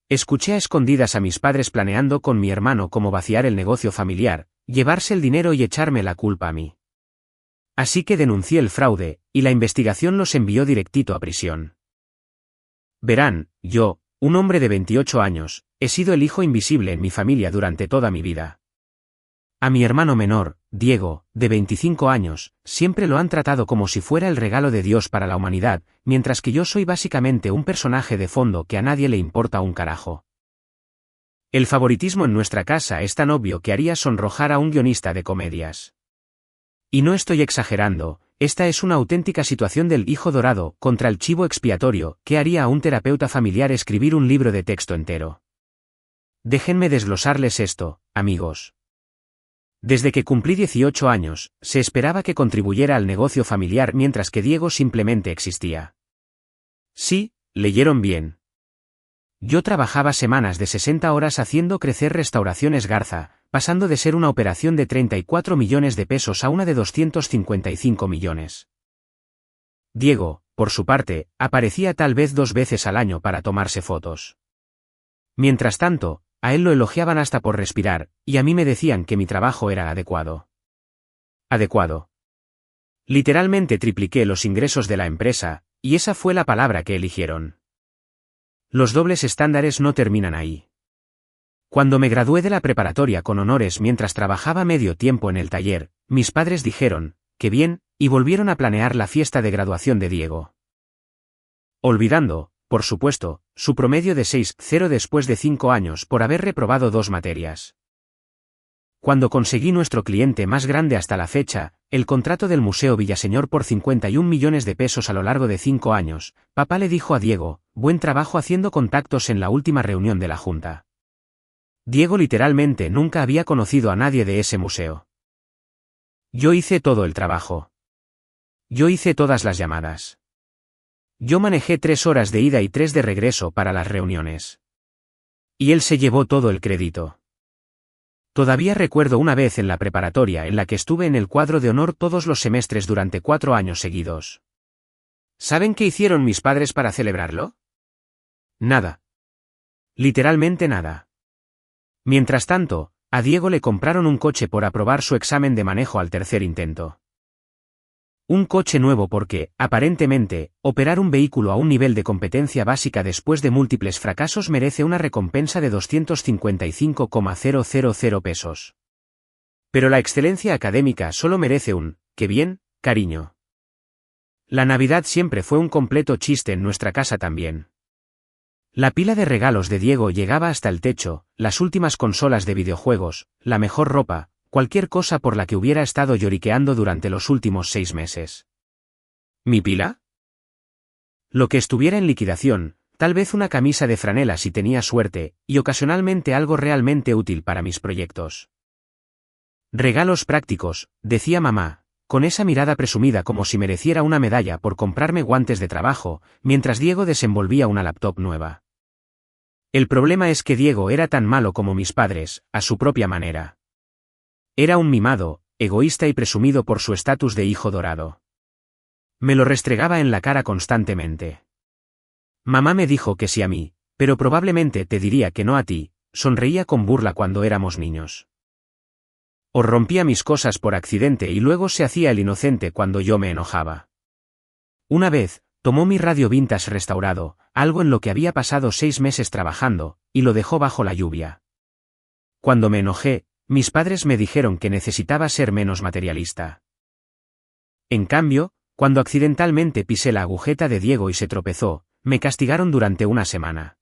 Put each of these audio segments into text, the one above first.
Escuché a escondidas a mis padres planeando con mi hermano cómo vaciar el negocio familiar, llevarse el dinero y echarme la culpa a mí. Así que denuncié el fraude, y la investigación los envió directito a prisión. Verán, yo, un hombre de 28 años, he sido el hijo invisible en mi familia durante toda mi vida. A mi hermano menor, Diego, de 25 años, siempre lo han tratado como si fuera el regalo de Dios para la humanidad, mientras que yo soy básicamente un personaje de fondo que a nadie le importa un carajo. El favoritismo en nuestra casa es tan obvio que haría sonrojar a un guionista de comedias. Y no estoy exagerando, esta es una auténtica situación del hijo dorado contra el chivo expiatorio que haría a un terapeuta familiar escribir un libro de texto entero. Déjenme desglosarles esto, amigos. Desde que cumplí 18 años, se esperaba que contribuyera al negocio familiar mientras que Diego simplemente existía. Sí, leyeron bien. Yo trabajaba semanas de 60 horas haciendo crecer Restauraciones Garza, pasando de ser una operación de 34 millones de pesos a una de 255 millones. Diego, por su parte, aparecía tal vez 2 veces al año para tomarse fotos. Mientras tanto, a él lo elogiaban hasta por respirar, y a mí me decían que mi trabajo era adecuado. Adecuado. Literalmente tripliqué los ingresos de la empresa, y esa fue la palabra que eligieron. Los dobles estándares no terminan ahí. Cuando me gradué de la preparatoria con honores mientras trabajaba medio tiempo en el taller, mis padres dijeron, «Qué bien», y volvieron a planear la fiesta de graduación de Diego. Olvidando, por supuesto, su promedio de 6,0 después de 5 años por haber reprobado 2 materias. Cuando conseguí nuestro cliente más grande hasta la fecha, el contrato del Museo Villaseñor por 51 millones de pesos a lo largo de 5 años, papá le dijo a Diego, «Buen trabajo haciendo contactos en la última reunión de la junta». Diego literalmente nunca había conocido a nadie de ese museo. Yo hice todo el trabajo. Yo hice todas las llamadas. Yo manejé 3 horas de ida y 3 de regreso para las reuniones. Y él se llevó todo el crédito. Todavía recuerdo una vez en la preparatoria en la que estuve en el cuadro de honor todos los semestres durante 4 años seguidos. ¿Saben qué hicieron mis padres para celebrarlo? Nada. Literalmente nada. Mientras tanto, a Diego le compraron un coche por aprobar su examen de manejo al tercer intento. Un coche nuevo porque, aparentemente, operar un vehículo a un nivel de competencia básica después de múltiples fracasos merece una recompensa de 255,000 pesos. Pero la excelencia académica solo merece un, «qué bien, cariño». La Navidad siempre fue un completo chiste en nuestra casa también. La pila de regalos de Diego llegaba hasta el techo, las últimas consolas de videojuegos, la mejor ropa, cualquier cosa por la que hubiera estado lloriqueando durante los últimos 6 meses. ¿Mi pila? Lo que estuviera en liquidación, tal vez una camisa de franela si tenía suerte, y ocasionalmente algo realmente útil para mis proyectos. Regalos prácticos, decía mamá, con esa mirada presumida como si mereciera una medalla por comprarme guantes de trabajo, mientras Diego desenvolvía una laptop nueva. El problema es que Diego era tan malo como mis padres, a su propia manera. Era un mimado, egoísta y presumido por su estatus de hijo dorado. Me lo restregaba en la cara constantemente. Mamá me dijo que sí a mí, pero probablemente te diría que no a ti, sonreía con burla cuando éramos niños. O rompía mis cosas por accidente y luego se hacía el inocente cuando yo me enojaba. Una vez, tomó mi radio vintage restaurado, algo en lo que había pasado 6 meses trabajando, y lo dejó bajo la lluvia. Cuando me enojé, mis padres me dijeron que necesitaba ser menos materialista. En cambio, cuando accidentalmente pisé la agujeta de Diego y se tropezó, me castigaron durante una semana.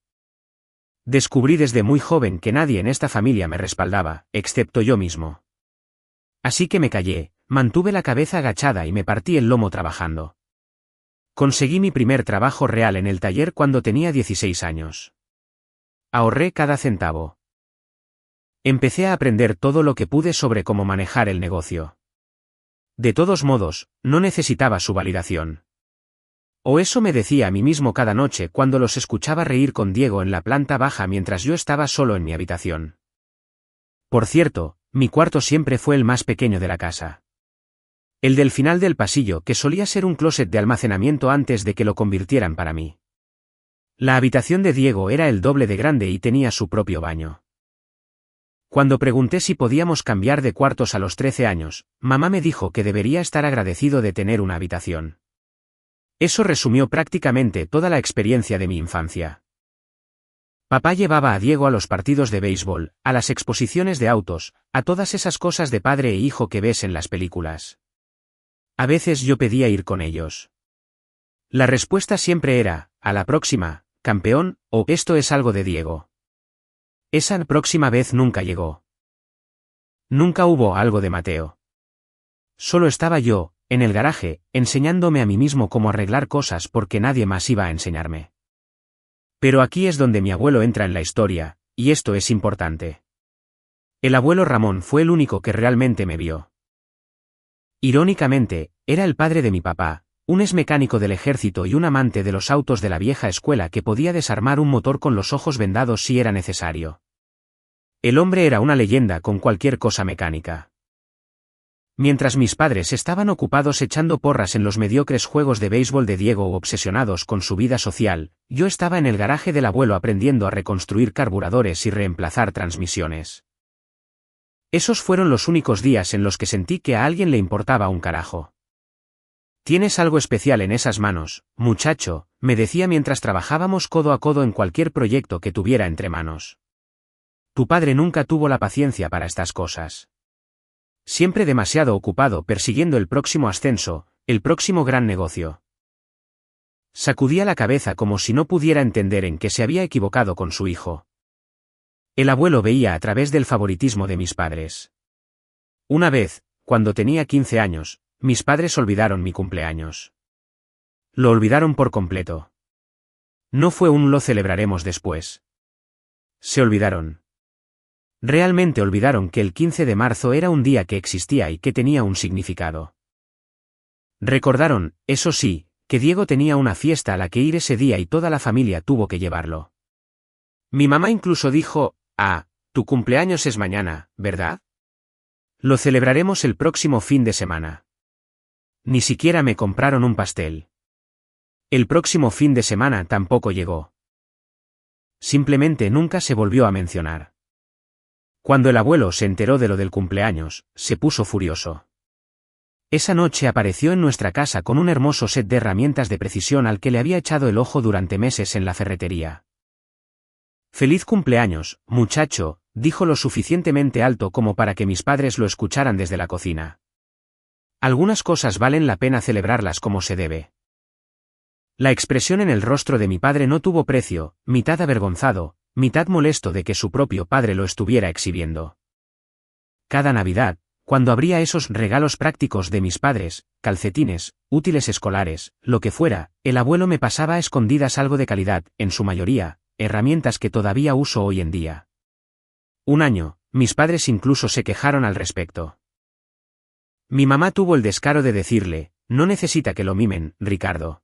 Descubrí desde muy joven que nadie en esta familia me respaldaba, excepto yo mismo. Así que me callé, mantuve la cabeza agachada y me partí el lomo trabajando. Conseguí mi primer trabajo real en el taller cuando tenía 16 años. Ahorré cada centavo. Empecé a aprender todo lo que pude sobre cómo manejar el negocio. De todos modos, no necesitaba su validación. O eso me decía a mí mismo cada noche cuando los escuchaba reír con Diego en la planta baja mientras yo estaba solo en mi habitación. Por cierto, mi cuarto siempre fue el más pequeño de la casa. El del final del pasillo que solía ser un closet de almacenamiento antes de que lo convirtieran para mí. La habitación de Diego era el doble de grande y tenía su propio baño. Cuando pregunté si podíamos cambiar de cuartos a los 13 años, mamá me dijo que debería estar agradecido de tener una habitación. Eso resumió prácticamente toda la experiencia de mi infancia. Papá llevaba a Diego a los partidos de béisbol, a las exposiciones de autos, a todas esas cosas de padre e hijo que ves en las películas. A veces yo pedía ir con ellos. La respuesta siempre era, a la próxima, campeón, o esto es algo de Diego. Esa próxima vez nunca llegó. Nunca hubo algo de Mateo. Solo estaba yo, en el garaje, enseñándome a mí mismo cómo arreglar cosas porque nadie más iba a enseñarme. Pero aquí es donde mi abuelo entra en la historia, y esto es importante. El abuelo Ramón fue el único que realmente me vio. Irónicamente, era el padre de mi papá, un exmecánico del ejército y un amante de los autos de la vieja escuela que podía desarmar un motor con los ojos vendados si era necesario. El hombre era una leyenda con cualquier cosa mecánica. Mientras mis padres estaban ocupados echando porras en los mediocres juegos de béisbol de Diego o obsesionados con su vida social, yo estaba en el garaje del abuelo aprendiendo a reconstruir carburadores y reemplazar transmisiones. Esos fueron los únicos días en los que sentí que a alguien le importaba un carajo. Tienes algo especial en esas manos, muchacho, me decía mientras trabajábamos codo a codo en cualquier proyecto que tuviera entre manos. Tu padre nunca tuvo la paciencia para estas cosas. Siempre demasiado ocupado persiguiendo el próximo ascenso, el próximo gran negocio. Sacudía la cabeza como si no pudiera entender en qué se había equivocado con su hijo. El abuelo veía a través del favoritismo de mis padres. Una vez, cuando tenía 15 años, mis padres olvidaron mi cumpleaños. Lo olvidaron por completo. No fue un lo celebraremos después. Se olvidaron. Realmente olvidaron que el 15 de marzo era un día que existía y que tenía un significado. Recordaron, eso sí, que Diego tenía una fiesta a la que ir ese día y toda la familia tuvo que llevarlo. Mi mamá incluso dijo, tu cumpleaños es mañana, ¿verdad? Lo celebraremos el próximo fin de semana. Ni siquiera me compraron un pastel. El próximo fin de semana tampoco llegó. Simplemente nunca se volvió a mencionar. Cuando el abuelo se enteró de lo del cumpleaños, se puso furioso. Esa noche apareció en nuestra casa con un hermoso set de herramientas de precisión al que le había echado el ojo durante meses en la ferretería. Feliz cumpleaños, muchacho, dijo lo suficientemente alto como para que mis padres lo escucharan desde la cocina. Algunas cosas valen la pena celebrarlas como se debe. La expresión en el rostro de mi padre no tuvo precio, mitad avergonzado, mitad molesto de que su propio padre lo estuviera exhibiendo. Cada Navidad, cuando abría esos regalos prácticos de mis padres, calcetines, útiles escolares, lo que fuera, el abuelo me pasaba a escondidas algo de calidad, en su mayoría, herramientas que todavía uso hoy en día. Un año, mis padres incluso se quejaron al respecto. Mi mamá tuvo el descaro de decirle, no necesita que lo mimen, Ricardo.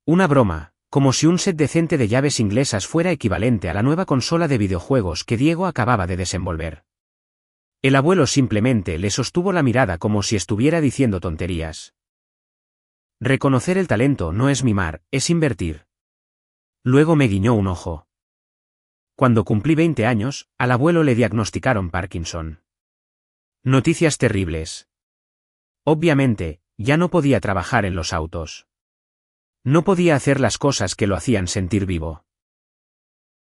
Una broma, como si un set decente de llaves inglesas fuera equivalente a la nueva consola de videojuegos que Diego acababa de desenvolver. El abuelo simplemente le sostuvo la mirada como si estuviera diciendo tonterías. Reconocer el talento no es mimar, es invertir. Luego me guiñó un ojo. Cuando cumplí 20 años, al abuelo le diagnosticaron Parkinson. Noticias terribles. Obviamente, ya no podía trabajar en los autos. No podía hacer las cosas que lo hacían sentir vivo.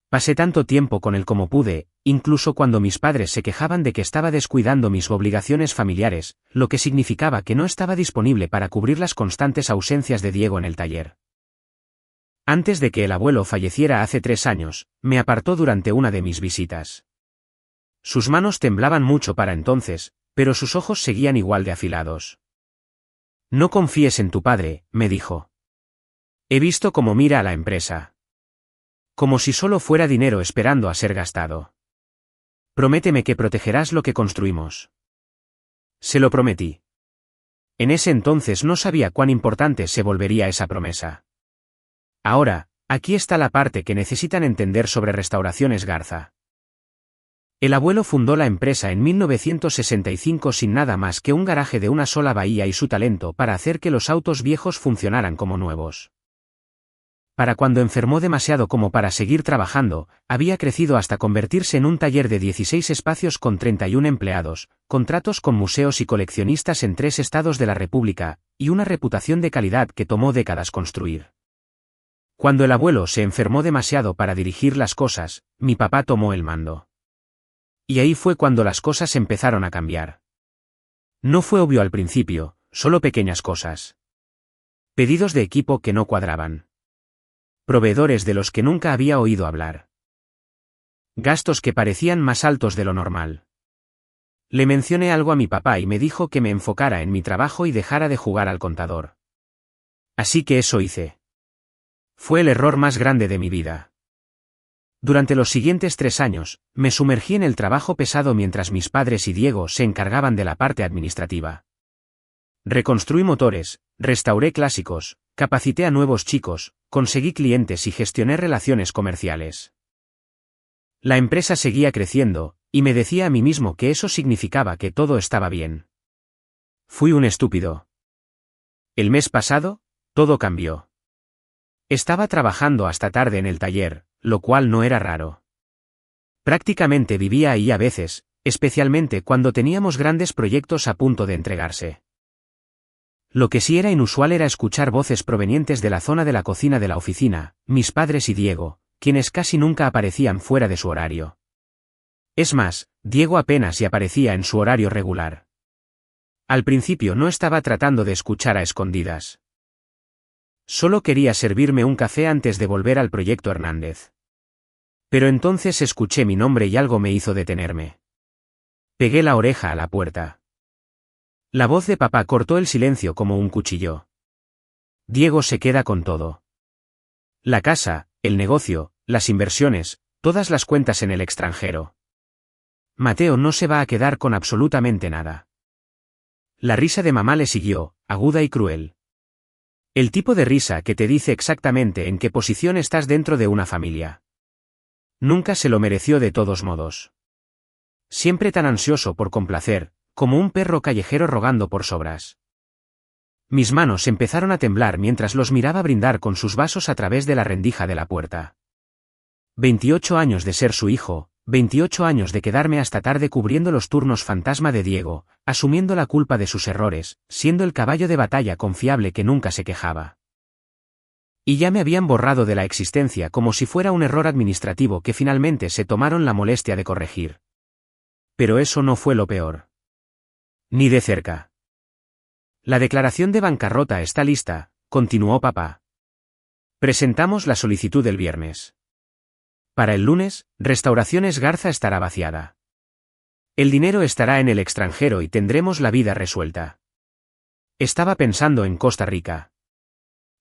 Pasé tanto tiempo con él como pude, incluso cuando mis padres se quejaban de que estaba descuidando mis obligaciones familiares, lo que significaba que no estaba disponible para cubrir las constantes ausencias de Diego en el taller. Antes de que el abuelo falleciera hace 3 años, me apartó durante una de mis visitas. Sus manos temblaban mucho para entonces, pero sus ojos seguían igual de afilados. No confíes en tu padre, me dijo. He visto cómo mira a la empresa. Como si solo fuera dinero esperando a ser gastado. Prométeme que protegerás lo que construimos. Se lo prometí. En ese entonces no sabía cuán importante se volvería esa promesa. Ahora, aquí está la parte que necesitan entender sobre Restauraciones Garza. El abuelo fundó la empresa en 1965 sin nada más que un garaje de una sola bahía y su talento para hacer que los autos viejos funcionaran como nuevos. para cuando enfermó demasiado como para seguir trabajando, había crecido hasta convertirse en un taller de 16 espacios con 31 empleados, contratos con museos y coleccionistas en 3 estados de la República, y una reputación de calidad que tomó décadas construir. Cuando el abuelo se enfermó demasiado para dirigir las cosas, mi papá tomó el mando. Y ahí fue cuando las cosas empezaron a cambiar. No fue obvio al principio, solo pequeñas cosas. Pedidos de equipo que no cuadraban. Proveedores de los que nunca había oído hablar. Gastos que parecían más altos de lo normal. Le mencioné algo a mi papá y me dijo que me enfocara en mi trabajo y dejara de jugar al contador. Así que eso hice. Fue el error más grande de mi vida. Durante los siguientes 3 años, me sumergí en el trabajo pesado mientras mis padres y Diego se encargaban de la parte administrativa. Reconstruí motores, restauré clásicos, capacité a nuevos chicos, conseguí clientes y gestioné relaciones comerciales. La empresa seguía creciendo, y me decía a mí mismo que eso significaba que todo estaba bien. Fui un estúpido. El mes pasado, todo cambió. Estaba trabajando hasta tarde en el taller, lo cual no era raro. Prácticamente vivía ahí a veces, especialmente cuando teníamos grandes proyectos a punto de entregarse. Lo que sí era inusual era escuchar voces provenientes de la zona de la cocina de la oficina, mis padres y Diego, quienes casi nunca aparecían fuera de su horario. Es más, Diego apenas si aparecía en su horario regular. Al principio no estaba tratando de escuchar a escondidas. Solo quería servirme un café antes de volver al proyecto Hernández. Pero entonces escuché mi nombre y algo me hizo detenerme. Pegué la oreja a la puerta. La voz de papá cortó el silencio como un cuchillo. Diego se queda con todo. La casa, el negocio, las inversiones, todas las cuentas en el extranjero. Mateo no se va a quedar con absolutamente nada. La risa de mamá le siguió, aguda y cruel. El tipo de risa que te dice exactamente en qué posición estás dentro de una familia. Nunca se lo mereció de todos modos. Siempre tan ansioso por complacer, como un perro callejero rogando por sobras. Mis manos empezaron a temblar mientras los miraba brindar con sus vasos a través de la rendija de la puerta. 28 años de ser su hijo, 28 años de quedarme hasta tarde cubriendo los turnos fantasma de Diego, asumiendo la culpa de sus errores, siendo el caballo de batalla confiable que nunca se quejaba. Y ya me habían borrado de la existencia como si fuera un error administrativo que finalmente se tomaron la molestia de corregir. Pero eso no fue lo peor. Ni de cerca. La declaración de bancarrota está lista, continuó papá. Presentamos la solicitud el viernes. Para el lunes, Restauraciones Garza estará vaciada. El dinero estará en el extranjero y tendremos la vida resuelta. Estaba pensando en Costa Rica.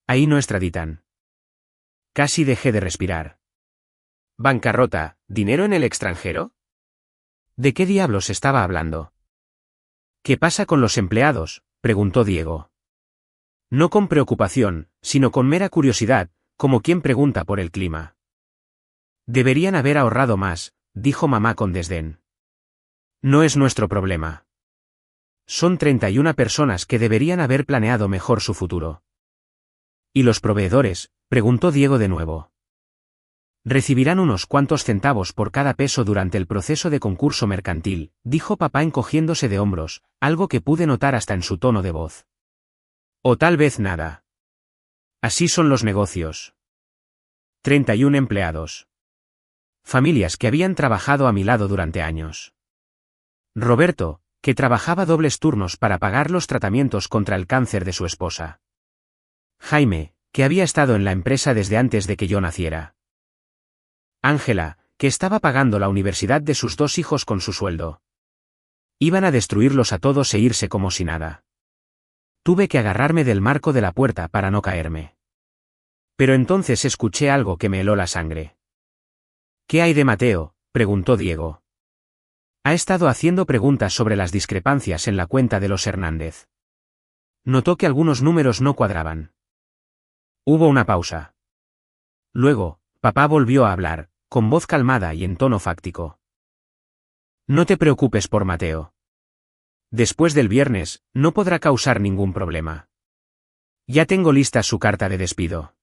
Ahí no extraditan. Casi dejé de respirar. ¿Bancarrota, dinero en el extranjero? ¿De qué diablos estaba hablando? ¿Qué pasa con los empleados?, preguntó Diego. No con preocupación, sino con mera curiosidad, como quien pregunta por el clima. Deberían haber ahorrado más, dijo mamá con desdén. No es nuestro problema. Son 31 personas que deberían haber planeado mejor su futuro. ¿Y los proveedores?, preguntó Diego de nuevo. Recibirán unos cuantos centavos por cada peso durante el proceso de concurso mercantil, dijo papá encogiéndose de hombros, algo que pude notar hasta en su tono de voz. O tal vez nada. Así son los negocios. 31 empleados. Familias que habían trabajado a mi lado durante años. Roberto, que trabajaba dobles turnos para pagar los tratamientos contra el cáncer de su esposa. Jaime, que había estado en la empresa desde antes de que yo naciera. Ángela, que estaba pagando la universidad de sus 2 hijos con su sueldo. Iban a destruirlos a todos e irse como si nada. Tuve que agarrarme del marco de la puerta para no caerme. Pero entonces escuché algo que me heló la sangre. ¿Qué hay de Mateo?, preguntó Diego. Ha estado haciendo preguntas sobre las discrepancias en la cuenta de los Hernández. Notó que algunos números no cuadraban. Hubo una pausa. Luego, papá volvió a hablar, con voz calmada y en tono fáctico. No te preocupes por Mateo. Después del viernes, no podrá causar ningún problema. Ya tengo lista su carta de despido.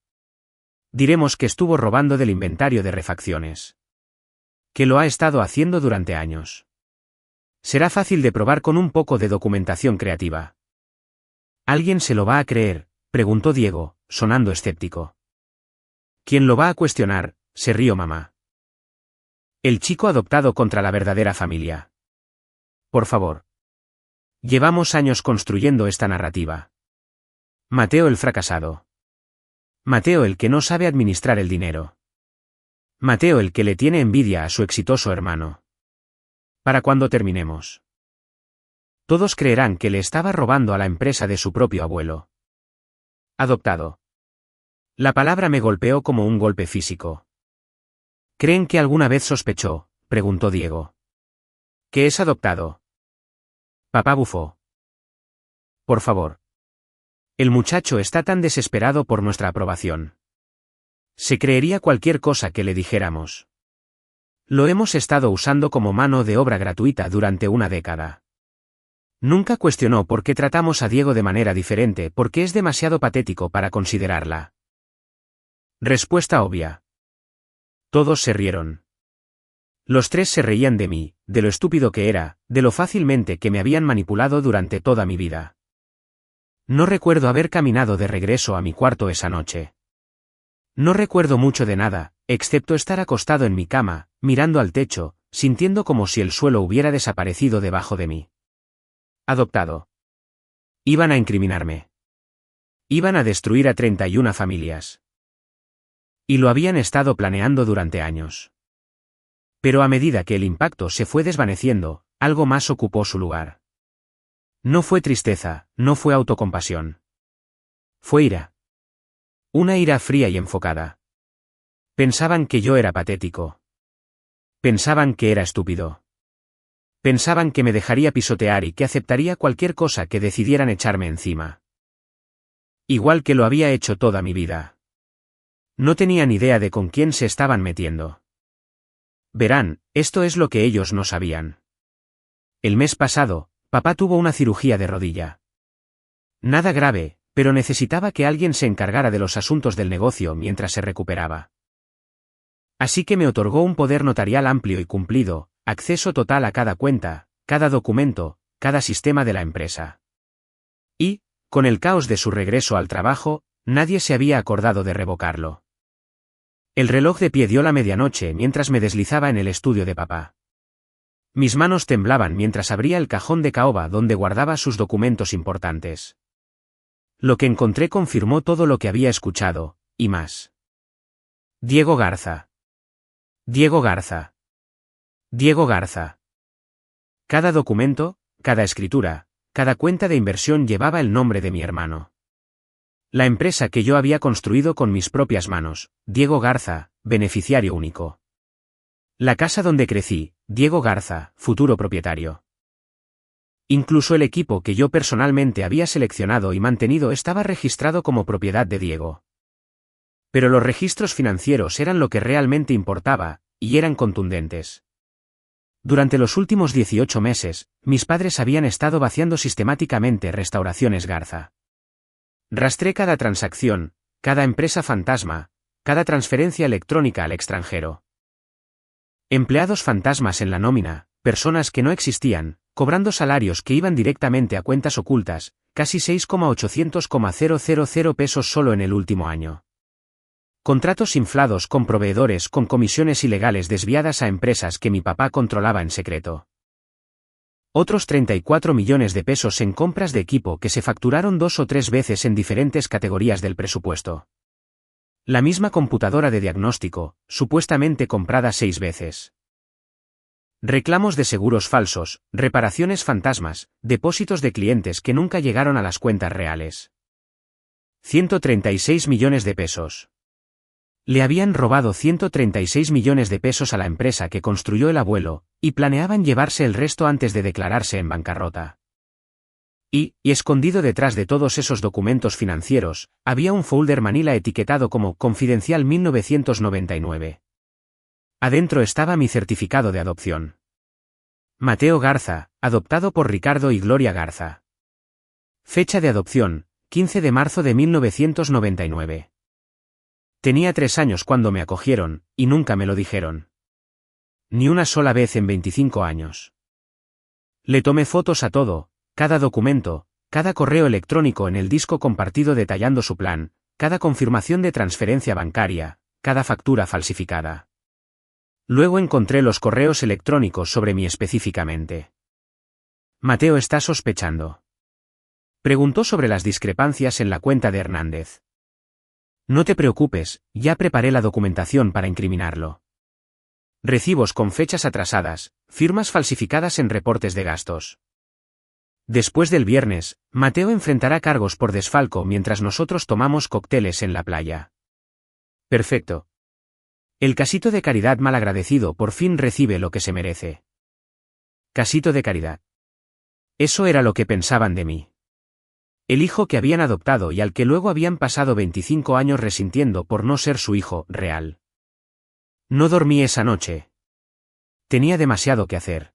diremos que estuvo robando del inventario de refacciones. Que lo ha estado haciendo durante años. Será fácil de probar con un poco de documentación creativa. ¿Alguien se lo va a creer?, preguntó Diego, sonando escéptico. ¿Quién lo va a cuestionar?, se rió mamá. El chico adoptado contra la verdadera familia. Por favor. Llevamos años construyendo esta narrativa. Mateo el fracasado. Mateo el que no sabe administrar el dinero. Mateo el que le tiene envidia a su exitoso hermano. ¿Para cuándo terminemos? Todos creerán que le estaba robando a la empresa de su propio abuelo. Adoptado. La palabra me golpeó como un golpe físico. ¿Creen que alguna vez sospechó?, preguntó Diego. ¿Que es adoptado? Papá bufó. Por favor. El muchacho está tan desesperado por nuestra aprobación. Se creería cualquier cosa que le dijéramos. Lo hemos estado usando como mano de obra gratuita durante una década. Nunca cuestionó por qué tratamos a Diego de manera diferente, porque es demasiado patético para considerarla. Respuesta obvia. Todos se rieron. Los tres se reían de mí, de lo estúpido que era, de lo fácilmente que me habían manipulado durante toda mi vida. No recuerdo haber caminado de regreso a mi cuarto esa noche. No recuerdo mucho de nada, excepto estar acostado en mi cama, mirando al techo, sintiendo como si el suelo hubiera desaparecido debajo de mí. Adoptado. Iban a incriminarme. Iban a destruir a 31 familias. Y lo habían estado planeando durante años. Pero a medida que el impacto se fue desvaneciendo, algo más ocupó su lugar. No fue tristeza, no fue autocompasión. Fue ira. Una ira fría y enfocada. Pensaban que yo era patético. Pensaban que era estúpido. Pensaban que me dejaría pisotear y que aceptaría cualquier cosa que decidieran echarme encima. Igual que lo había hecho toda mi vida. No tenían idea de con quién se estaban metiendo. Verán, esto es lo que ellos no sabían. El mes pasado, papá tuvo una cirugía de rodilla. Nada grave, pero necesitaba que alguien se encargara de los asuntos del negocio mientras se recuperaba. Así que me otorgó un poder notarial amplio y cumplido, acceso total a cada cuenta, cada documento, cada sistema de la empresa. Y, con el caos de su regreso al trabajo, nadie se había acordado de revocarlo. El reloj de pie dio la medianoche mientras me deslizaba en el estudio de papá. Mis manos temblaban mientras abría el cajón de caoba donde guardaba sus documentos importantes. Lo que encontré confirmó todo lo que había escuchado, y más. Diego Garza. Diego Garza. Diego Garza. Cada documento, cada escritura, cada cuenta de inversión llevaba el nombre de mi hermano. La empresa que yo había construido con mis propias manos, Diego Garza, beneficiario único. La casa donde crecí, Diego Garza, futuro propietario. Incluso el equipo que yo personalmente había seleccionado y mantenido estaba registrado como propiedad de Diego. Pero los registros financieros eran lo que realmente importaba, y eran contundentes. Durante los últimos 18 meses, mis padres habían estado vaciando sistemáticamente Restauraciones Garza. Rastré cada transacción, cada empresa fantasma, cada transferencia electrónica al extranjero. Empleados fantasmas en la nómina, personas que no existían, cobrando salarios que iban directamente a cuentas ocultas, casi 6,800,000 pesos solo en el último año. Contratos inflados con proveedores con comisiones ilegales desviadas a empresas que mi papá controlaba en secreto. Otros 34 millones de pesos en compras de equipo que se facturaron 2 o 3 veces en diferentes categorías del presupuesto. La misma computadora de diagnóstico, supuestamente comprada 6 veces. Reclamos de seguros falsos, reparaciones fantasmas, depósitos de clientes que nunca llegaron a las cuentas reales. 136 millones de pesos. Le habían robado 136 millones de pesos a la empresa que construyó el abuelo, y planeaban llevarse el resto antes de declararse en bancarrota. Y escondido detrás de todos esos documentos financieros, había un folder manila etiquetado como Confidencial 1999. Adentro estaba mi certificado de adopción. Mateo Garza, adoptado por Ricardo y Gloria Garza. Fecha de adopción, 15 de marzo de 1999. Tenía 3 años cuando me acogieron, y nunca me lo dijeron. Ni una sola vez en 25 años. Le tomé fotos a todo, cada documento, cada correo electrónico en el disco compartido detallando su plan, cada confirmación de transferencia bancaria, cada factura falsificada. Luego encontré los correos electrónicos sobre mí específicamente. Mateo está sospechando. Preguntó sobre las discrepancias en la cuenta de Hernández. No te preocupes, ya preparé la documentación para incriminarlo. Recibos con fechas atrasadas, firmas falsificadas en reportes de gastos. Después del viernes, Mateo enfrentará cargos por desfalco mientras nosotros tomamos cócteles en la playa. Perfecto. El casito de caridad malagradecido por fin recibe lo que se merece. Casito de caridad. Eso era lo que pensaban de mí. El hijo que habían adoptado y al que luego habían pasado 25 años resintiendo por no ser su hijo real. No dormí esa noche. Tenía demasiado que hacer.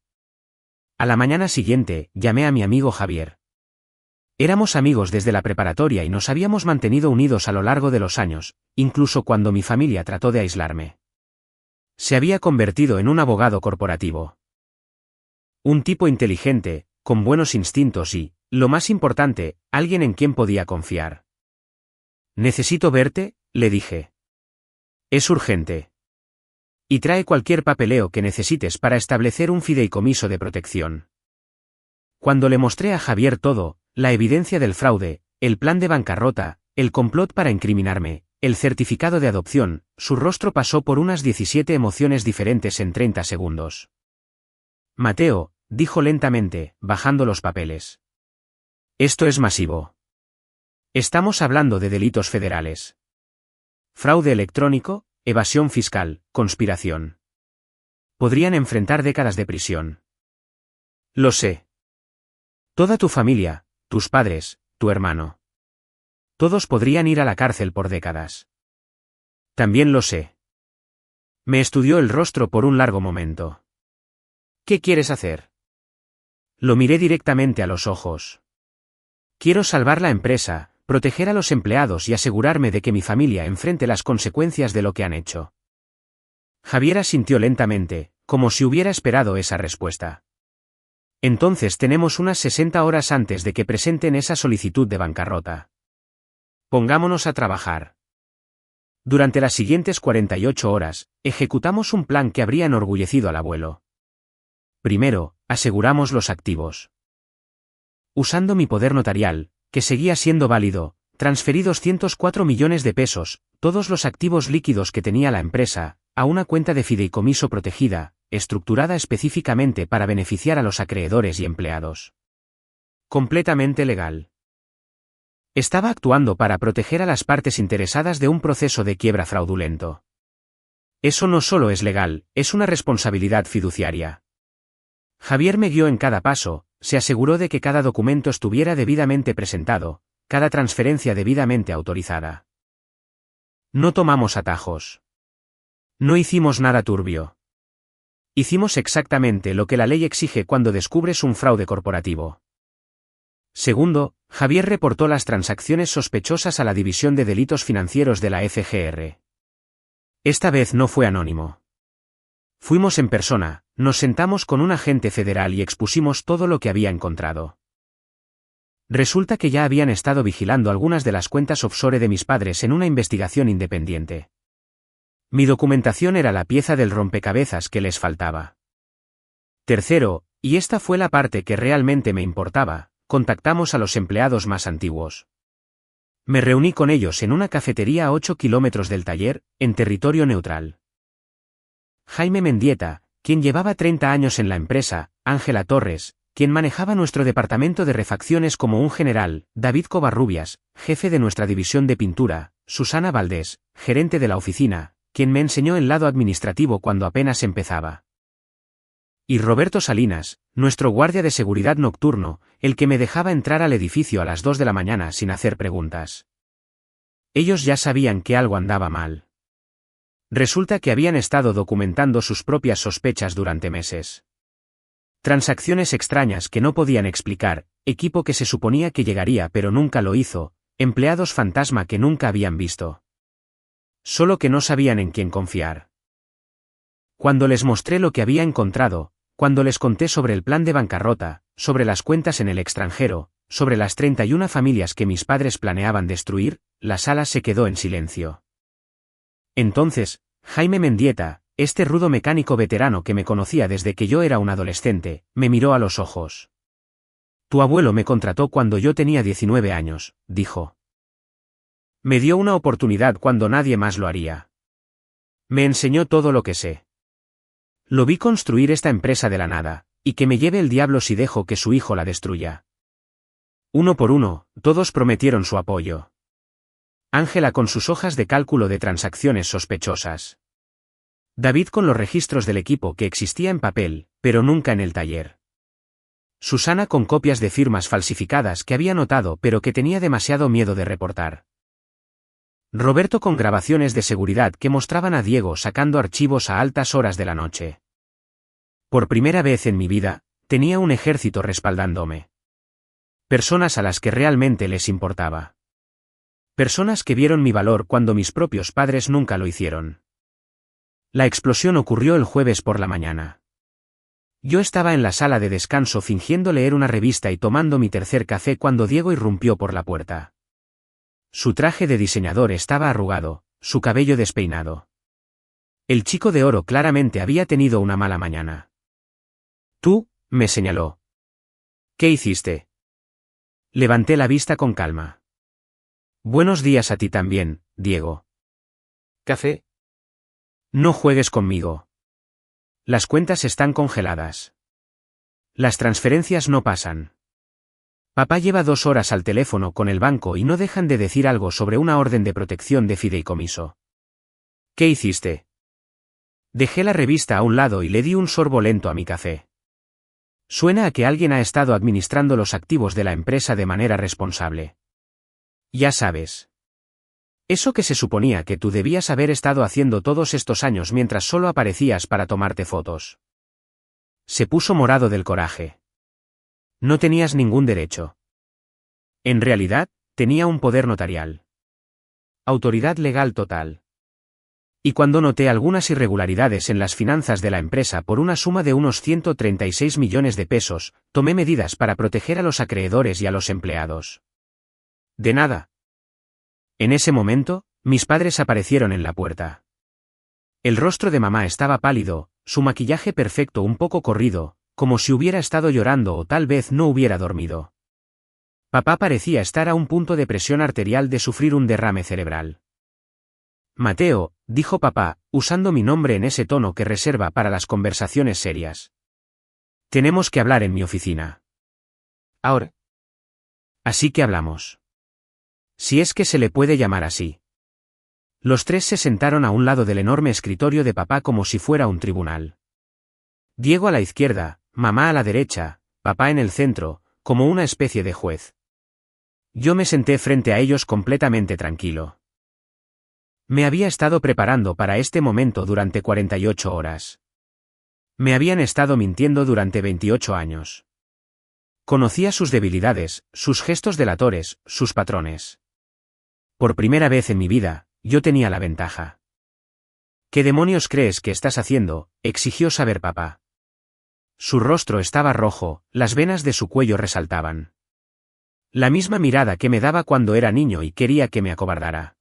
A la mañana siguiente, llamé a mi amigo Javier. Éramos amigos desde la preparatoria y nos habíamos mantenido unidos a lo largo de los años, incluso cuando mi familia trató de aislarme. Se había convertido en un abogado corporativo. Un tipo inteligente, con buenos instintos y, lo más importante, alguien en quien podía confiar. Necesito verte, le dije. Es urgente. Y trae cualquier papeleo que necesites para establecer un fideicomiso de protección. Cuando le mostré a Javier todo, la evidencia del fraude, el plan de bancarrota, el complot para incriminarme, el certificado de adopción, su rostro pasó por unas 17 emociones diferentes en 30 segundos. Mateo, dijo lentamente, bajando los papeles. Esto es masivo. Estamos hablando de delitos federales. Fraude electrónico, evasión fiscal, conspiración. Podrían enfrentar décadas de prisión. Lo sé. Toda tu familia, tus padres, tu hermano. Todos podrían ir a la cárcel por décadas. También lo sé. Me estudió el rostro por un largo momento. ¿Qué quieres hacer? Lo miré directamente a los ojos. Quiero salvar la empresa, proteger a los empleados y asegurarme de que mi familia enfrente las consecuencias de lo que han hecho. Javier asintió lentamente, como si hubiera esperado esa respuesta. Entonces tenemos unas 60 horas antes de que presenten esa solicitud de bancarrota. Pongámonos a trabajar. Durante las siguientes 48 horas, ejecutamos un plan que habría enorgullecido al abuelo. Primero, aseguramos los activos. Usando mi poder notarial, que seguía siendo válido, transferí 204 millones de pesos, todos los activos líquidos que tenía la empresa, a una cuenta de fideicomiso protegida, estructurada específicamente para beneficiar a los acreedores y empleados. Completamente legal. Estaba actuando para proteger a las partes interesadas de un proceso de quiebra fraudulento. Eso no solo es legal, es una responsabilidad fiduciaria. Javier me guió en cada paso, se aseguró de que cada documento estuviera debidamente presentado, cada transferencia debidamente autorizada. No tomamos atajos. No hicimos nada turbio. Hicimos exactamente lo que la ley exige cuando descubres un fraude corporativo. Segundo, Javier reportó las transacciones sospechosas a la División de Delitos Financieros de la FGR. Esta vez no fue anónimo. Fuimos en persona, nos sentamos con un agente federal y expusimos todo lo que había encontrado. Resulta que ya habían estado vigilando algunas de las cuentas offshore de mis padres en una investigación independiente. Mi documentación era la pieza del rompecabezas que les faltaba. Tercero, y esta fue la parte que realmente me importaba, contactamos a los empleados más antiguos. Me reuní con ellos en una cafetería a 8 kilómetros del taller, en territorio neutral. Jaime Mendieta, quien llevaba 30 años en la empresa, Ángela Torres, quien manejaba nuestro departamento de refacciones como un general, David Covarrubias, jefe de nuestra división de pintura, Susana Valdés, gerente de la oficina, quien me enseñó el lado administrativo cuando apenas empezaba. Y Roberto Salinas, nuestro guardia de seguridad nocturno, el que me dejaba entrar al edificio a las 2 de la mañana sin hacer preguntas. Ellos ya sabían que algo andaba mal. Resulta que habían estado documentando sus propias sospechas durante meses. Transacciones extrañas que no podían explicar, equipo que se suponía que llegaría pero nunca lo hizo, empleados fantasma que nunca habían visto. Solo que no sabían en quién confiar. Cuando les mostré lo que había encontrado, cuando les conté sobre el plan de bancarrota, sobre las cuentas en el extranjero, sobre las 31 familias que mis padres planeaban destruir, la sala se quedó en silencio. Entonces, Jaime Mendieta, este rudo mecánico veterano que me conocía desde que yo era un adolescente, me miró a los ojos. Tu abuelo me contrató cuando yo tenía 19 años, dijo. Me dio una oportunidad cuando nadie más lo haría. Me enseñó todo lo que sé. Lo vi construir esta empresa de la nada, y que me lleve el diablo si dejo que su hijo la destruya. Uno por uno, todos prometieron su apoyo. Ángela con sus hojas de cálculo de transacciones sospechosas. David con los registros del equipo que existía en papel, pero nunca en el taller. Susana con copias de firmas falsificadas que había notado pero que tenía demasiado miedo de reportar. Roberto con grabaciones de seguridad que mostraban a Diego sacando archivos a altas horas de la noche. Por primera vez en mi vida, tenía un ejército respaldándome. Personas a las que realmente les importaba. Personas que vieron mi valor cuando mis propios padres nunca lo hicieron. La explosión ocurrió el jueves por la mañana. Yo estaba en la sala de descanso fingiendo leer una revista y tomando mi tercer café cuando Diego irrumpió por la puerta. Su traje de diseñador estaba arrugado, su cabello despeinado. El chico de oro claramente había tenido una mala mañana. Tú, me señaló. ¿Qué hiciste? Levanté la vista con calma. Buenos días a ti también, Diego. ¿Café? No juegues conmigo. Las cuentas están congeladas. Las transferencias no pasan. Papá lleva 2 horas al teléfono con el banco y no dejan de decir algo sobre una orden de protección de fideicomiso. ¿Qué hiciste? Dejé la revista a un lado y le di un sorbo lento a mi café. Suena a que alguien ha estado administrando los activos de la empresa de manera responsable. Ya sabes. Eso que se suponía que tú debías haber estado haciendo todos estos años mientras solo aparecías para tomarte fotos. Se puso morado del coraje. No tenías ningún derecho. En realidad, tenía un poder notarial. Autoridad legal total. Y cuando noté algunas irregularidades en las finanzas de la empresa por una suma de unos 136 millones de pesos, tomé medidas para proteger a los acreedores y a los empleados. De nada. En ese momento, mis padres aparecieron en la puerta. El rostro de mamá estaba pálido, su maquillaje perfecto un poco corrido, como si hubiera estado llorando o tal vez no hubiera dormido. Papá parecía estar a un punto de presión arterial de sufrir un derrame cerebral. Mateo, dijo papá, usando mi nombre en ese tono que reserva para las conversaciones serias. Tenemos que hablar en mi oficina. Ahora. Así que hablamos. Si es que se le puede llamar así. Los tres se sentaron a un lado del enorme escritorio de papá como si fuera un tribunal. Diego a la izquierda, mamá a la derecha, papá en el centro, como una especie de juez. Yo me senté frente a ellos completamente tranquilo. Me había estado preparando para este momento durante 48 horas. Me habían estado mintiendo durante 28 años. Conocía sus debilidades, sus gestos delatores, sus patrones. Por primera vez en mi vida, yo tenía la ventaja. ¿Qué demonios crees que estás haciendo?, exigió saber papá. Su rostro estaba rojo, las venas de su cuello resaltaban. La misma mirada que me daba cuando era niño y quería que me acobardara.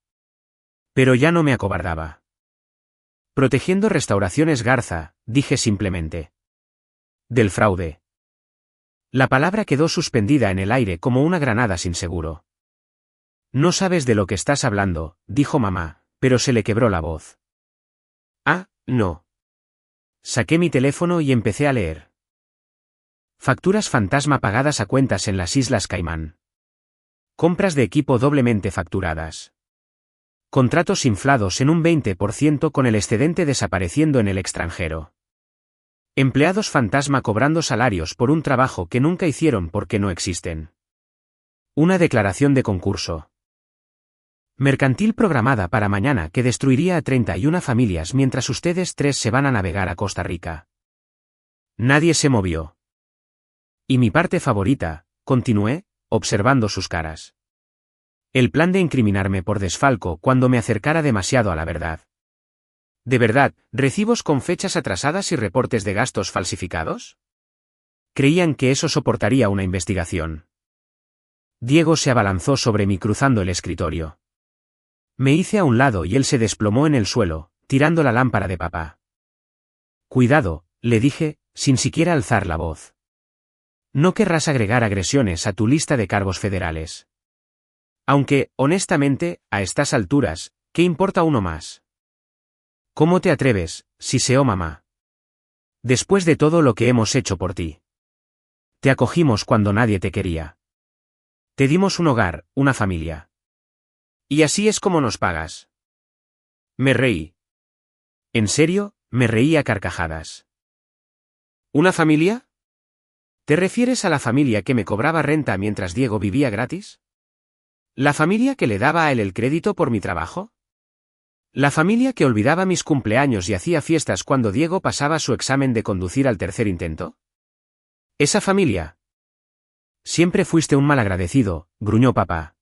Pero ya no me acobardaba. Protegiendo Restauraciones Garza, dije simplemente. Del fraude. La palabra quedó suspendida en el aire como una granada sin seguro. No sabes de lo que estás hablando, dijo mamá, pero se le quebró la voz. Ah, no. Saqué mi teléfono y empecé a leer. Facturas fantasma pagadas a cuentas en las Islas Caimán. Compras de equipo doblemente facturadas. Contratos inflados en un 20% con el excedente desapareciendo en el extranjero. Empleados fantasma cobrando salarios por un trabajo que nunca hicieron porque no existen. Una declaración de concurso. Mercantil programada para mañana que destruiría a 31 familias mientras ustedes 3 se van a navegar a Costa Rica. Nadie se movió. Y mi parte favorita, continué, observando sus caras. El plan de incriminarme por desfalco cuando me acercara demasiado a la verdad. ¿De verdad, recibos con fechas atrasadas y reportes de gastos falsificados? Creían que eso soportaría una investigación. Diego se abalanzó sobre mí cruzando el escritorio. Me hice a un lado y él se desplomó en el suelo, tirando la lámpara de papá. Cuidado, le dije, sin siquiera alzar la voz. No querrás agregar agresiones a tu lista de cargos federales. Aunque, honestamente, a estas alturas, ¿qué importa uno más? ¿Cómo te atreves?, siseó mamá. Después de todo lo que hemos hecho por ti. Te acogimos cuando nadie te quería. Te dimos un hogar, una familia. Y así es como nos pagas. Me reí. ¿En serio? Me reí a carcajadas. ¿Una familia? ¿Te refieres a la familia que me cobraba renta mientras Diego vivía gratis? ¿La familia que le daba a él el crédito por mi trabajo? ¿La familia que olvidaba mis cumpleaños y hacía fiestas cuando Diego pasaba su examen de conducir al tercer intento? ¿Esa familia? Siempre fuiste un malagradecido, gruñó papá.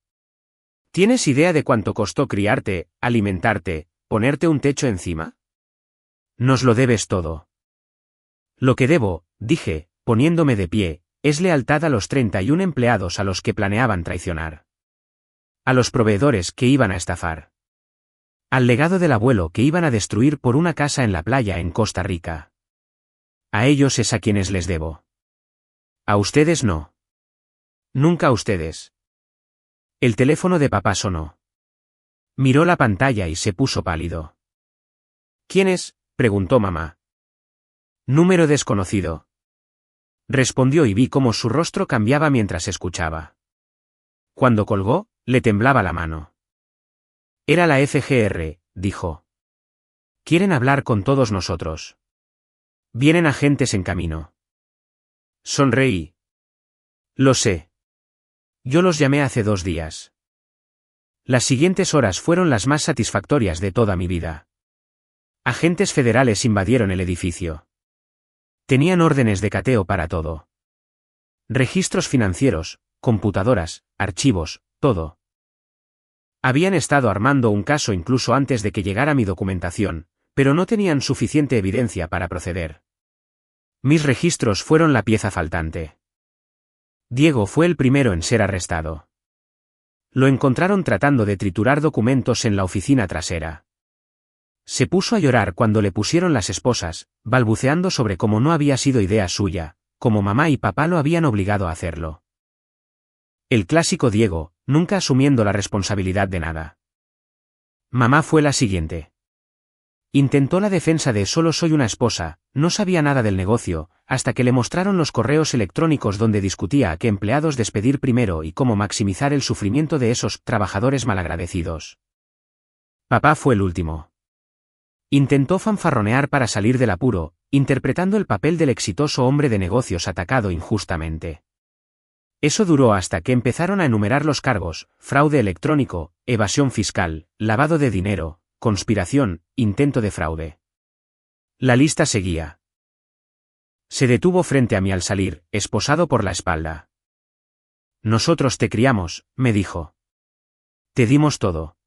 ¿Tienes idea de cuánto costó criarte, alimentarte, ponerte un techo encima? Nos lo debes todo. Lo que debo, dije, poniéndome de pie, es lealtad a los 31 empleados a los que planeaban traicionar. A los proveedores que iban a estafar. Al legado del abuelo que iban a destruir por una casa en la playa en Costa Rica. A ellos es a quienes les debo. A ustedes no. Nunca a ustedes. El teléfono de papá sonó. Miró la pantalla y se puso pálido. ¿Quién es?, preguntó mamá. Número desconocido. Respondió y vi cómo su rostro cambiaba mientras escuchaba. Cuando colgó, le temblaba la mano. Era la FGR, dijo. Quieren hablar con todos nosotros. Vienen agentes en camino. Sonreí. Lo sé. Yo los llamé hace 2 días. Las siguientes horas fueron las más satisfactorias de toda mi vida. Agentes federales invadieron el edificio. Tenían órdenes de cateo para todo. Registros financieros, computadoras, archivos, todo. Habían estado armando un caso incluso antes de que llegara mi documentación, pero no tenían suficiente evidencia para proceder. Mis registros fueron la pieza faltante. Diego fue el primero en ser arrestado. Lo encontraron tratando de triturar documentos en la oficina trasera. Se puso a llorar cuando le pusieron las esposas, balbuceando sobre cómo no había sido idea suya, como mamá y papá lo habían obligado a hacerlo. El clásico Diego, nunca asumiendo la responsabilidad de nada. Mamá fue la siguiente. Intentó la defensa de solo soy una esposa, no sabía nada del negocio, hasta que le mostraron los correos electrónicos donde discutía a qué empleados despedir primero y cómo maximizar el sufrimiento de esos trabajadores malagradecidos. Papá fue el último. Intentó fanfarronear para salir del apuro, interpretando el papel del exitoso hombre de negocios atacado injustamente. Eso duró hasta que empezaron a enumerar los cargos: fraude electrónico, evasión fiscal, lavado de dinero, conspiración, intento de fraude. La lista seguía. Se detuvo frente a mí al salir, esposado por la espalda. Nosotros te criamos, me dijo. Te dimos todo.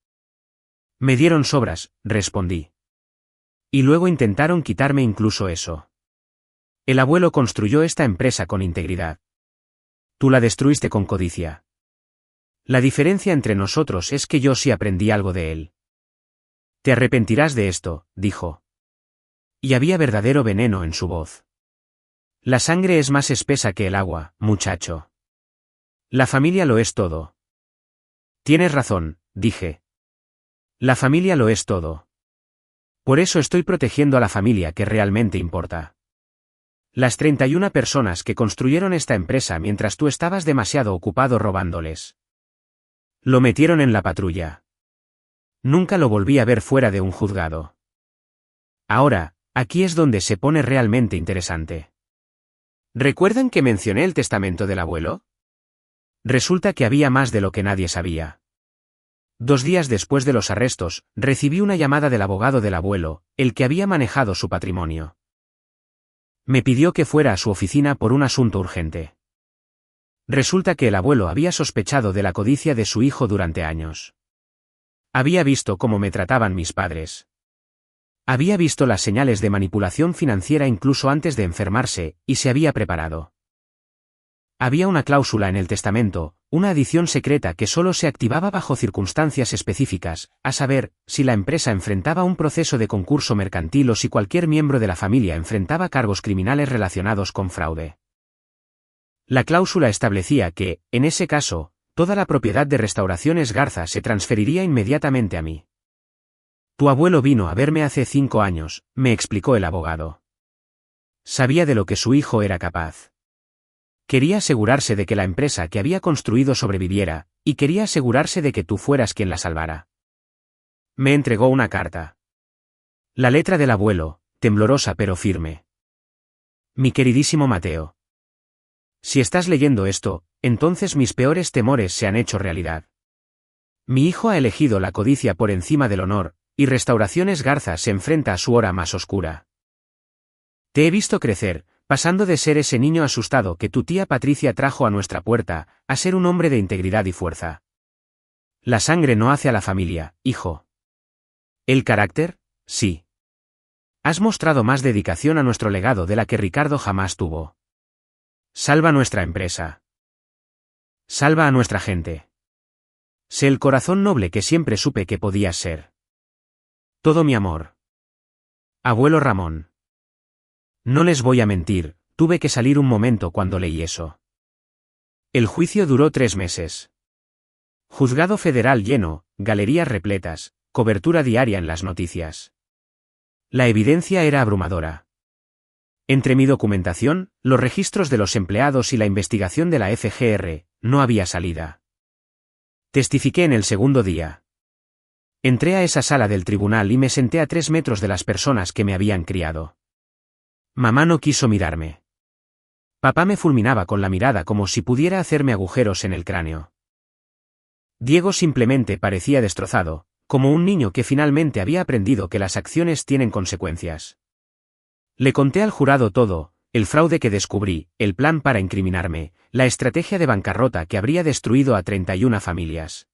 Me dieron sobras, respondí. Y luego intentaron quitarme incluso eso. El abuelo construyó esta empresa con integridad. Tú la destruiste con codicia. La diferencia entre nosotros es que yo sí aprendí algo de él. Te arrepentirás de esto, dijo. Y había verdadero veneno en su voz. La sangre es más espesa que el agua, muchacho. La familia lo es todo. Tienes razón, dije. La familia lo es todo. Por eso estoy protegiendo a la familia que realmente importa. Las 31 personas que construyeron esta empresa mientras tú estabas demasiado ocupado robándoles. Lo metieron en la patrulla. Nunca lo volví a ver fuera de un juzgado. Ahora, aquí es donde se pone realmente interesante. ¿Recuerdan que mencioné el testamento del abuelo? Resulta que había más de lo que nadie sabía. 2 días después de los arrestos, recibí una llamada del abogado del abuelo, el que había manejado su patrimonio. Me pidió que fuera a su oficina por un asunto urgente. Resulta que el abuelo había sospechado de la codicia de su hijo durante años. Había visto cómo me trataban mis padres. Había visto las señales de manipulación financiera incluso antes de enfermarse, y se había preparado. Había una cláusula en el testamento, una adición secreta que solo se activaba bajo circunstancias específicas, a saber, si la empresa enfrentaba un proceso de concurso mercantil o si cualquier miembro de la familia enfrentaba cargos criminales relacionados con fraude. La cláusula establecía que, en ese caso, toda la propiedad de Restauraciones Garza se transferiría inmediatamente a mí. Tu abuelo vino a verme hace 5 años, me explicó el abogado. Sabía de lo que su hijo era capaz. Quería asegurarse de que la empresa que había construido sobreviviera, y quería asegurarse de que tú fueras quien la salvara. Me entregó una carta. La letra del abuelo, temblorosa pero firme. Mi queridísimo Mateo. Si estás leyendo esto, entonces mis peores temores se han hecho realidad. Mi hijo ha elegido la codicia por encima del honor, y Restauraciones Garza se enfrenta a su hora más oscura. Te he visto crecer, pasando de ser ese niño asustado que tu tía Patricia trajo a nuestra puerta, a ser un hombre de integridad y fuerza. La sangre no hace a la familia, hijo. ¿El carácter? Sí. Has mostrado más dedicación a nuestro legado de la que Ricardo jamás tuvo. Salva nuestra empresa. Salva a nuestra gente. Sé el corazón noble que siempre supe que podías ser. Todo mi amor. Abuelo Ramón. No les voy a mentir, tuve que salir un momento cuando leí eso. El juicio duró 3 meses. Juzgado federal lleno, galerías repletas, cobertura diaria en las noticias. La evidencia era abrumadora. Entre mi documentación, los registros de los empleados y la investigación de la FGR, no había salida. Testifiqué en el segundo día. Entré a esa sala del tribunal y me senté a 3 metros de las personas que me habían criado. Mamá no quiso mirarme. Papá me fulminaba con la mirada como si pudiera hacerme agujeros en el cráneo. Diego simplemente parecía destrozado, como un niño que finalmente había aprendido que las acciones tienen consecuencias. Le conté al jurado todo, el fraude que descubrí, el plan para incriminarme, la estrategia de bancarrota que habría destruido a 31 familias.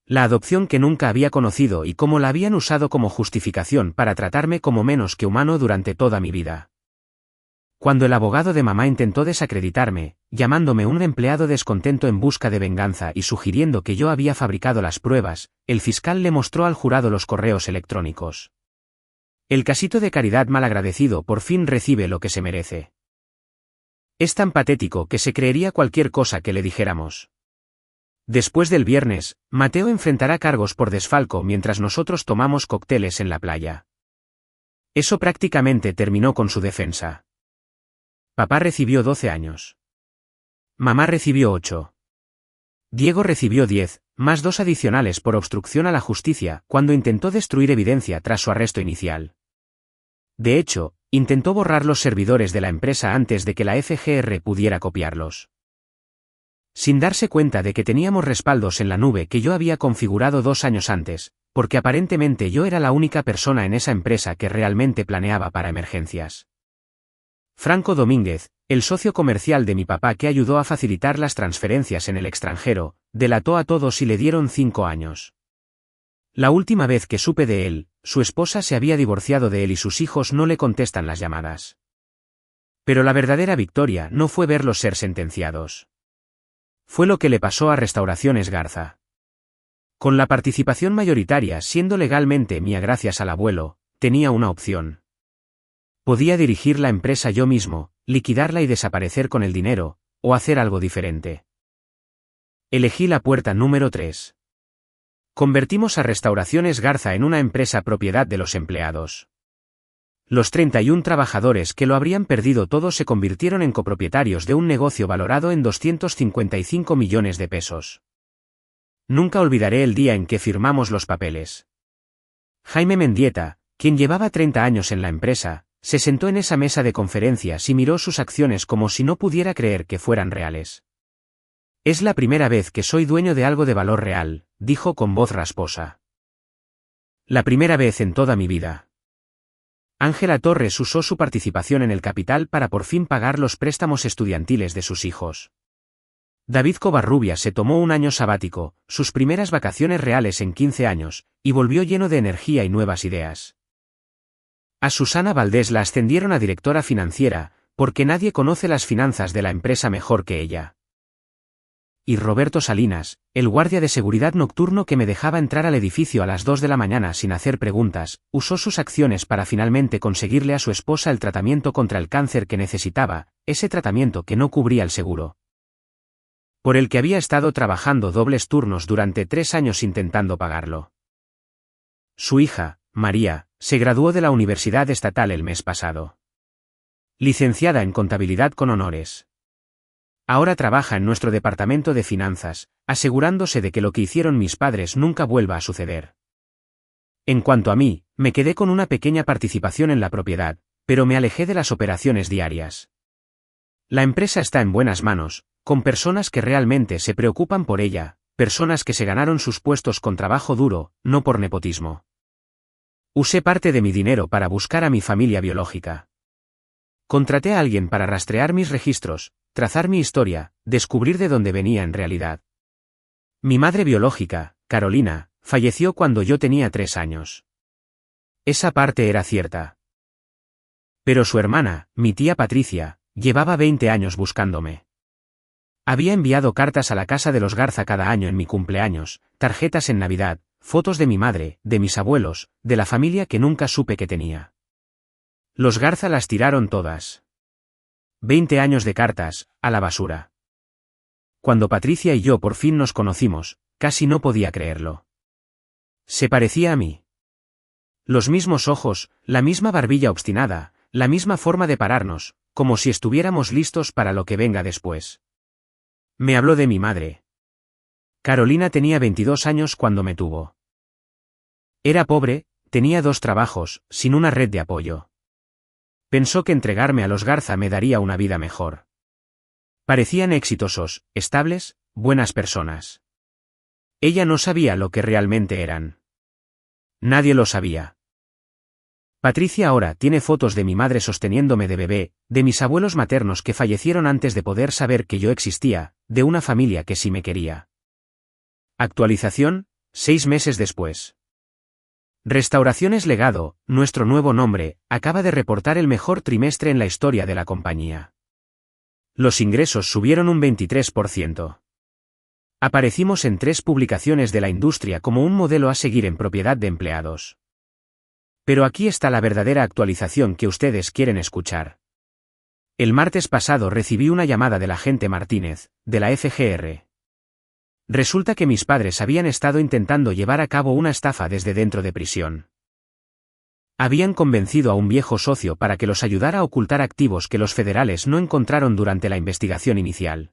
La adopción que nunca había conocido y cómo la habían usado como justificación para tratarme como menos que humano durante toda mi vida. Cuando el abogado de mamá intentó desacreditarme, llamándome un empleado descontento en busca de venganza y sugiriendo que yo había fabricado las pruebas, el fiscal le mostró al jurado los correos electrónicos. El casito de caridad malagradecido por fin recibe lo que se merece. Es tan patético que se creería cualquier cosa que le dijéramos. Después del viernes, Mateo enfrentará cargos por desfalco mientras nosotros tomamos cócteles en la playa. Eso prácticamente terminó con su defensa. Papá recibió 12 años. Mamá recibió 8. Diego recibió 10, más 2 adicionales por obstrucción a la justicia, cuando intentó destruir evidencia tras su arresto inicial. De hecho, intentó borrar los servidores de la empresa antes de que la FGR pudiera copiarlos. Sin darse cuenta de que teníamos respaldos en la nube que yo había configurado 2 años antes, porque aparentemente yo era la única persona en esa empresa que realmente planeaba para emergencias. Franco Domínguez, el socio comercial de mi papá que ayudó a facilitar las transferencias en el extranjero, delató a todos y le dieron 5 años. La última vez que supe de él, su esposa se había divorciado de él y sus hijos no le contestan las llamadas. Pero la verdadera victoria no fue verlos ser sentenciados. Fue lo que le pasó a Restauraciones Garza. Con la participación mayoritaria siendo legalmente mía gracias al abuelo, tenía una opción. Podía dirigir la empresa yo mismo, liquidarla y desaparecer con el dinero, o hacer algo diferente. Elegí la puerta número 3. Convertimos a Restauraciones Garza en una empresa propiedad de los empleados. Los 31 trabajadores que lo habrían perdido todo se convirtieron en copropietarios de un negocio valorado en 255 millones de pesos. Nunca olvidaré el día en que firmamos los papeles. Jaime Mendieta, quien llevaba 30 años en la empresa, se sentó en esa mesa de conferencias y miró sus acciones como si no pudiera creer que fueran reales. Es la primera vez que soy dueño de algo de valor real, dijo con voz rasposa. La primera vez en toda mi vida. Ángela Torres usó su participación en el capital para por fin pagar los préstamos estudiantiles de sus hijos. David Covarrubias se tomó un año sabático, sus primeras vacaciones reales en 15 años, y volvió lleno de energía y nuevas ideas. A Susana Valdés la ascendieron a directora financiera, porque nadie conoce las finanzas de la empresa mejor que ella. Y Roberto Salinas, el guardia de seguridad nocturno que me dejaba entrar al edificio a las 2 de la mañana sin hacer preguntas, usó sus acciones para finalmente conseguirle a su esposa el tratamiento contra el cáncer que necesitaba, ese tratamiento que no cubría el seguro, por el que había estado trabajando dobles turnos durante 3 años intentando pagarlo. Su hija, María, se graduó de la Universidad Estatal el mes pasado. Licenciada en Contabilidad con honores. Ahora trabaja en nuestro departamento de finanzas, asegurándose de que lo que hicieron mis padres nunca vuelva a suceder. En cuanto a mí, me quedé con una pequeña participación en la propiedad, pero me alejé de las operaciones diarias. La empresa está en buenas manos, con personas que realmente se preocupan por ella, personas que se ganaron sus puestos con trabajo duro, no por nepotismo. Usé parte de mi dinero para buscar a mi familia biológica. Contraté a alguien para rastrear mis registros, trazar mi historia, descubrir de dónde venía en realidad. Mi madre biológica, Carolina, falleció cuando yo tenía 3 años. Esa parte era cierta. Pero su hermana, mi tía Patricia, llevaba 20 años buscándome. Había enviado cartas a la casa de los Garza cada año en mi cumpleaños, tarjetas en Navidad, fotos de mi madre, de mis abuelos, de la familia que nunca supe que tenía. Los Garza las tiraron todas. 20 años de cartas, a la basura. Cuando Patricia y yo por fin nos conocimos, casi no podía creerlo. Se parecía a mí. Los mismos ojos, la misma barbilla obstinada, la misma forma de pararnos, como si estuviéramos listos para lo que venga después. Me habló de mi madre. Carolina tenía 22 años cuando me tuvo. Era pobre, tenía 2 trabajos, sin una red de apoyo. Pensó que entregarme a los Garza me daría una vida mejor. Parecían exitosos, estables, buenas personas. Ella no sabía lo que realmente eran. Nadie lo sabía. Patricia ahora tiene fotos de mi madre sosteniéndome de bebé, de mis abuelos maternos que fallecieron antes de poder saber que yo existía, de una familia que sí me quería. Actualización, 6 meses después. Restauraciones Legado, nuestro nuevo nombre, acaba de reportar el mejor trimestre en la historia de la compañía. Los ingresos subieron un 23%. Aparecimos en 3 publicaciones de la industria como un modelo a seguir en propiedad de empleados. Pero aquí está la verdadera actualización que ustedes quieren escuchar. El martes pasado recibí una llamada del agente Martínez, de la FGR. Resulta que mis padres habían estado intentando llevar a cabo una estafa desde dentro de prisión. Habían convencido a un viejo socio para que los ayudara a ocultar activos que los federales no encontraron durante la investigación inicial.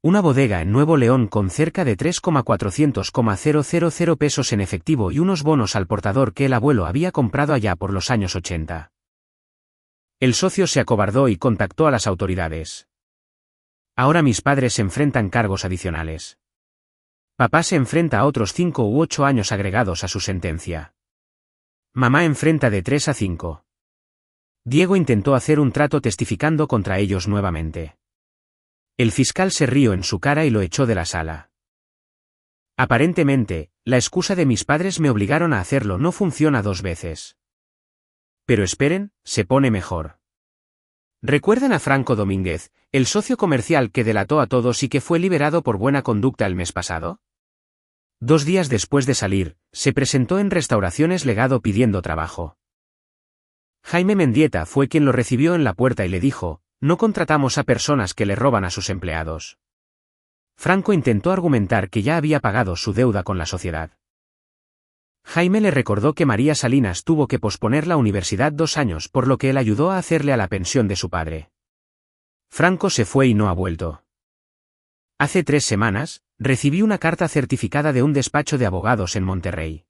Una bodega en Nuevo León con cerca de 3,400,000 pesos en efectivo y unos bonos al portador que el abuelo había comprado allá por los años 80. El socio se acobardó y contactó a las autoridades. Ahora mis padres se enfrentan cargos adicionales. Papá se enfrenta a otros 5 u 8 años agregados a su sentencia. Mamá enfrenta de 3 a 5. Diego intentó hacer un trato testificando contra ellos nuevamente. El fiscal se rió en su cara y lo echó de la sala. Aparentemente, la excusa de mis padres me obligaron a hacerlo no funciona 2 veces. Pero esperen, se pone mejor. ¿Recuerdan a Franco Domínguez, el socio comercial que delató a todos y que fue liberado por buena conducta el mes pasado? 2 días después de salir, se presentó en Restauraciones Legado pidiendo trabajo. Jaime Mendieta fue quien lo recibió en la puerta y le dijo, no contratamos a personas que le roban a sus empleados. Franco intentó argumentar que ya había pagado su deuda con la sociedad. Jaime le recordó que María Salinas tuvo que posponer la universidad 2 años por lo que él ayudó a hacerle a la pensión de su padre. Franco se fue y no ha vuelto. Hace 3 semanas, recibí una carta certificada de un despacho de abogados en Monterrey.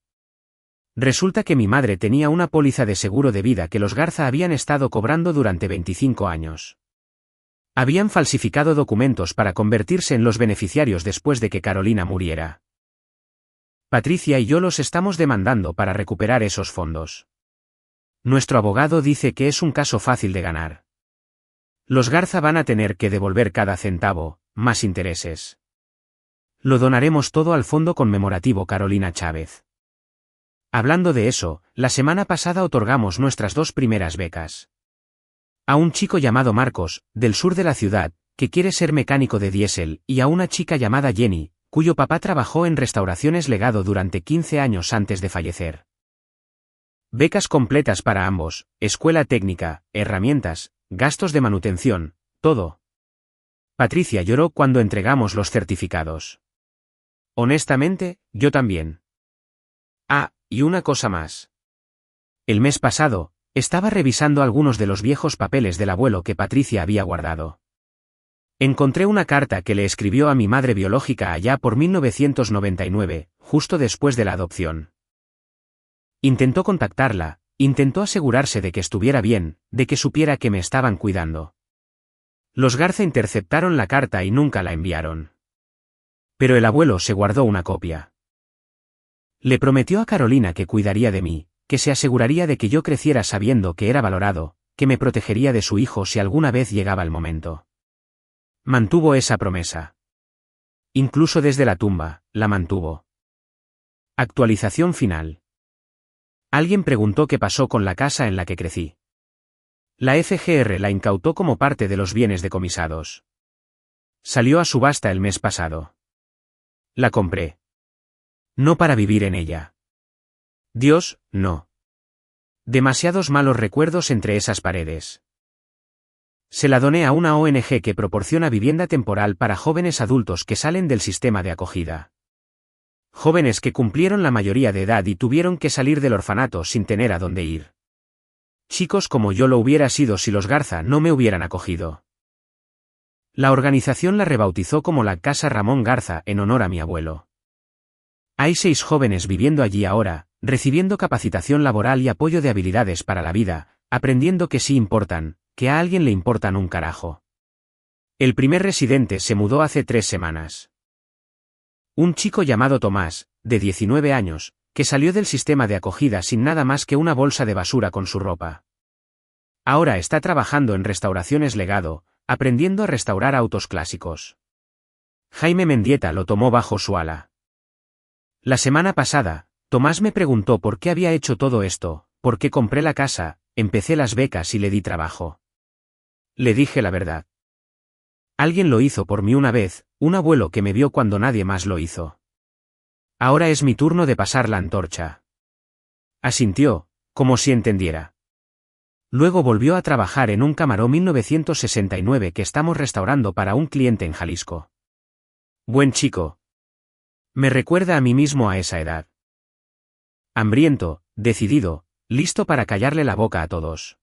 Resulta que mi madre tenía una póliza de seguro de vida que los Garza habían estado cobrando durante 25 años. Habían falsificado documentos para convertirse en los beneficiarios después de que Carolina muriera. Patricia y yo los estamos demandando para recuperar esos fondos. Nuestro abogado dice que es un caso fácil de ganar. Los Garza van a tener que devolver cada centavo, más intereses. Lo donaremos todo al Fondo Conmemorativo Carolina Chávez. Hablando de eso, la semana pasada otorgamos nuestras 2 primeras becas. A un chico llamado Marcos, del sur de la ciudad, que quiere ser mecánico de diésel, y a una chica llamada Jenny, cuyo papá trabajó en Restauraciones Legado durante 15 años antes de fallecer. Becas completas para ambos, escuela técnica, herramientas, gastos de manutención, todo. Patricia lloró cuando entregamos los certificados. Honestamente, yo también. Ah, y una cosa más. El mes pasado, estaba revisando algunos de los viejos papeles del abuelo que Patricia había guardado. Encontré una carta que le escribió a mi madre biológica allá por 1999, justo después de la adopción. Intentó contactarla, intentó asegurarse de que estuviera bien, de que supiera que me estaban cuidando. Los Garza interceptaron la carta y nunca la enviaron. Pero el abuelo se guardó una copia. Le prometió a Carolina que cuidaría de mí, que se aseguraría de que yo creciera sabiendo que era valorado, que me protegería de su hijo si alguna vez llegaba el momento. Mantuvo esa promesa. Incluso desde la tumba, la mantuvo. Actualización final. Alguien preguntó qué pasó con la casa en la que crecí. La FGR la incautó como parte de los bienes decomisados. Salió a subasta el mes pasado. La compré. No para vivir en ella. Dios, no. Demasiados malos recuerdos entre esas paredes. Se la doné a una ONG que proporciona vivienda temporal para jóvenes adultos que salen del sistema de acogida. Jóvenes que cumplieron la mayoría de edad y tuvieron que salir del orfanato sin tener a dónde ir. Chicos como yo lo hubiera sido si los Garza no me hubieran acogido. La organización la rebautizó como la Casa Ramón Garza en honor a mi abuelo. Hay 6 jóvenes viviendo allí ahora, recibiendo capacitación laboral y apoyo de habilidades para la vida, aprendiendo que sí importan, que a alguien le importan un carajo. El primer residente se mudó hace 3 semanas. Un chico llamado Tomás, de 19 años, que salió del sistema de acogida sin nada más que una bolsa de basura con su ropa. Ahora está trabajando en Restauraciones Legado, aprendiendo a restaurar autos clásicos. Jaime Mendieta lo tomó bajo su ala. La semana pasada, Tomás me preguntó por qué había hecho todo esto, por qué compré la casa, empecé las becas y le di trabajo. Le dije la verdad. Alguien lo hizo por mí una vez, un abuelo que me vio cuando nadie más lo hizo. Ahora es mi turno de pasar la antorcha. Asintió, como si entendiera. Luego volvió a trabajar en un Camaro 1969 que estamos restaurando para un cliente en Jalisco. Buen chico. Me recuerda a mí mismo a esa edad. Hambriento, decidido, listo para callarle la boca a todos.